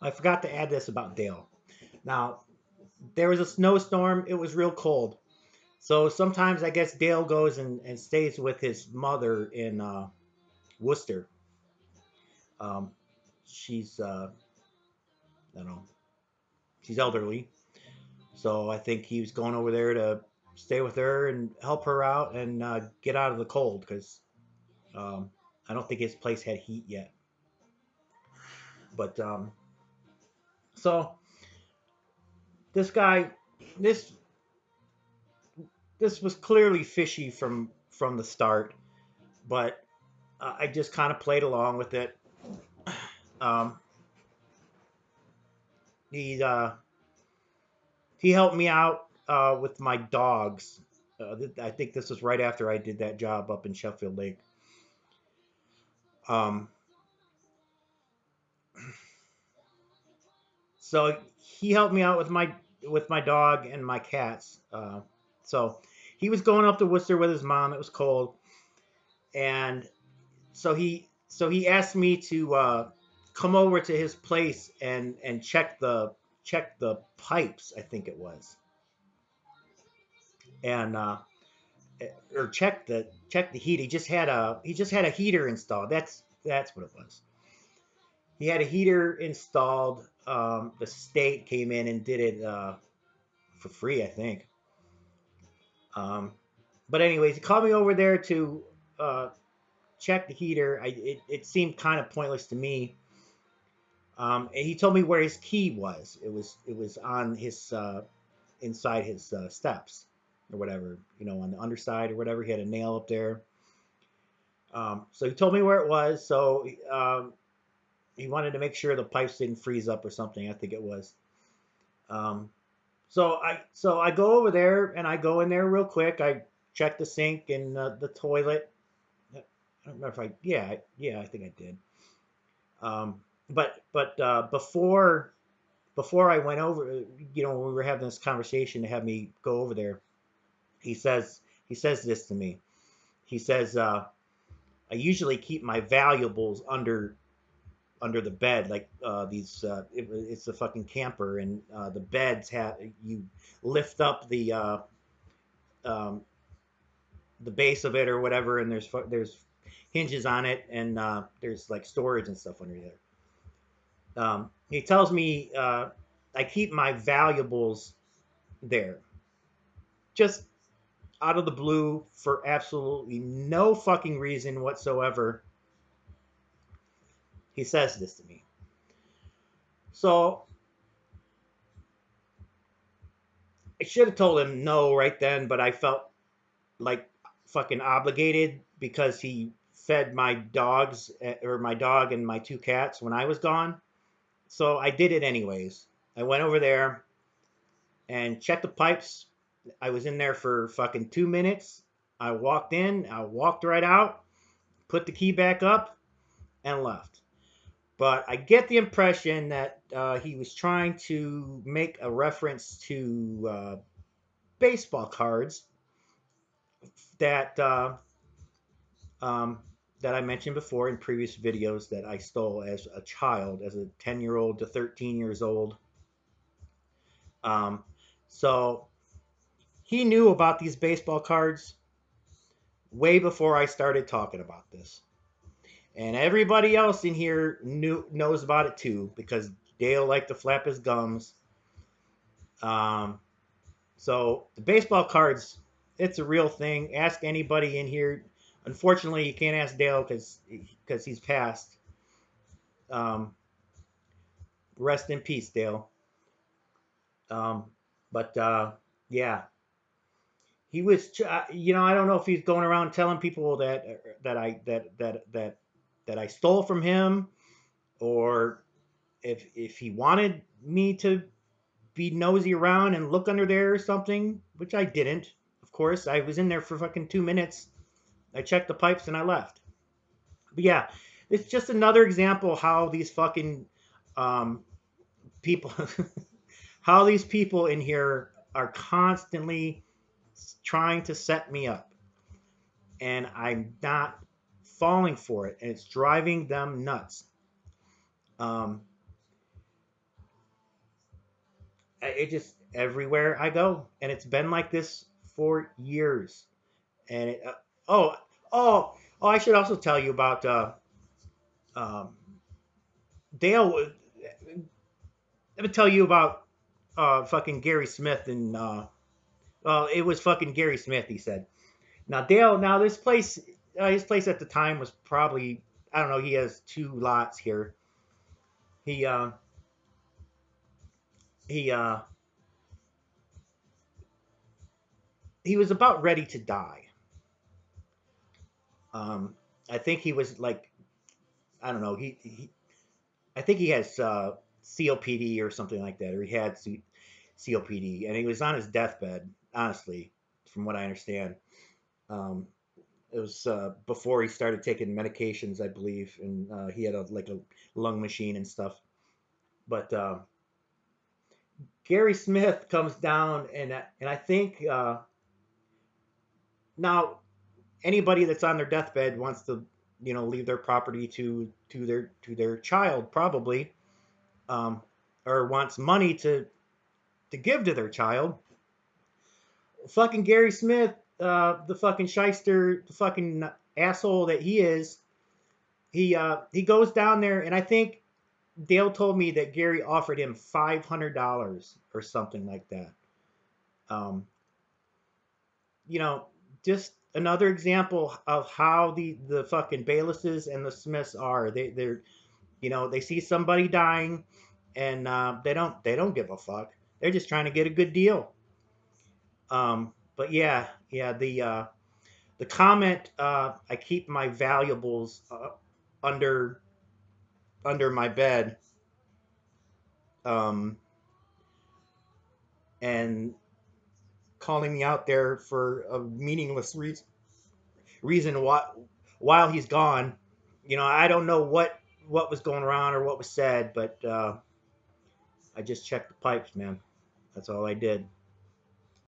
I forgot to add this about Dale. Now, there was a snowstorm. It was real cold. So sometimes I guess Dale goes and stays with his mother in Worcester. Um, she's, I don't know, she's elderly. So I think he was going over there to stay with her and help her out and get out of the cold because um, I don't think his place had heat yet. But so this guy, this this was clearly fishy from the start, but I just kind of played along with it. Um, he uh, he helped me out with my dogs. I think this was right after I did that job up in Sheffield Lake. Um, so he helped me out with my dog and my cats. So he was going up to Worcester with his mom. It was cold, and so he asked me to come over to his place and check the pipes. I think it was, and or check the heat. He just had a heater installed. That's what it was. He had a heater installed. The state came in and did it for free, I think. Um, but anyways, he called me over there to uh, check the heater. It seemed kind of pointless to me. And he told me where his key was. It was on his inside his steps or whatever, on the underside or whatever. He had a nail up there. So he told me where it was. So he wanted to make sure the pipes didn't freeze up or something. I think it was. Um, so I go over there and I go in there real quick. I check the sink and the toilet. I don't remember if I think I did. But before I went over, when we were having this conversation to have me go over there, he says he says this to me. He says, I usually keep my valuables under the bed, like it's a fucking camper, and the beds have you lift up um, the base of it or whatever, and there's hinges on it, and there's like storage and stuff under there. He tells me I keep my valuables there, just out of the blue for absolutely no fucking reason whatsoever. He says this to me. So I should have told him no right then, but I felt like fucking obligated because he fed my dogs or my dog and my two cats when I was gone. So I did it anyways. I went over there and checked the pipes. I was in there for fucking 2 minutes. I walked in, I walked right out, put the key back up, and left. But I get the impression that he was trying to make a reference to baseball cards that um, that I mentioned before in previous videos that I stole as a child, as a 10-year-old to 13 years old. Um, so he knew about these baseball cards way before I started talking about this. And everybody else in here knows about it too because Dale liked to flap his gums. Um, so the baseball cards, it's a real thing. Ask anybody in here. Unfortunately, you can't ask Dale because he's passed. Um, Rest in peace, Dale. Um, but yeah, he was. I don't know if he's going around telling people that I stole from him, or if he wanted me to be nosy around and look under there or something, which I didn't. Of course, I was in there for fucking 2 minutes. I checked the pipes and I left. But yeah, it's just another example how these fucking um, people, how these people in here are constantly trying to set me up, and I'm not falling for it, and it's driving them nuts. Um, it just everywhere I go, and it's been like this for years. And it, oh, oh, oh! I should also tell you about um, Dale. Let me tell you about fucking Gary Smith and well, it was fucking Gary Smith. He said. Now Dale, now this place, his place at the time was probably, I don't know. He has two lots here. He he uh he was about ready to die. Um, I think he was like, I don't know. I think he has COPD or something like that, or he had COPD, and he was on his deathbed. Honestly, from what I understand, um, it was before he started taking medications, I believe, and he had a lung machine and stuff. But Gary Smith comes down, and I think now anybody that's on their deathbed wants to, leave their property to their child, probably, um, or wants money to give to their child. Fucking Gary Smith, the fucking shyster, the fucking asshole that he is, he goes down there, and I think Dale told me that Gary offered him $500 or something like that. Um, you know, just another example of how the fucking Baylesses and the Smiths are. They're they see somebody dying, and they don't give a fuck. They're just trying to get a good deal. But yeah, yeah, the comment, I keep my valuables under under my bed, um, and calling me out there for a meaningless reason while he's gone. I don't know what was going on or what was said, but I just checked the pipes, man. That's all I did.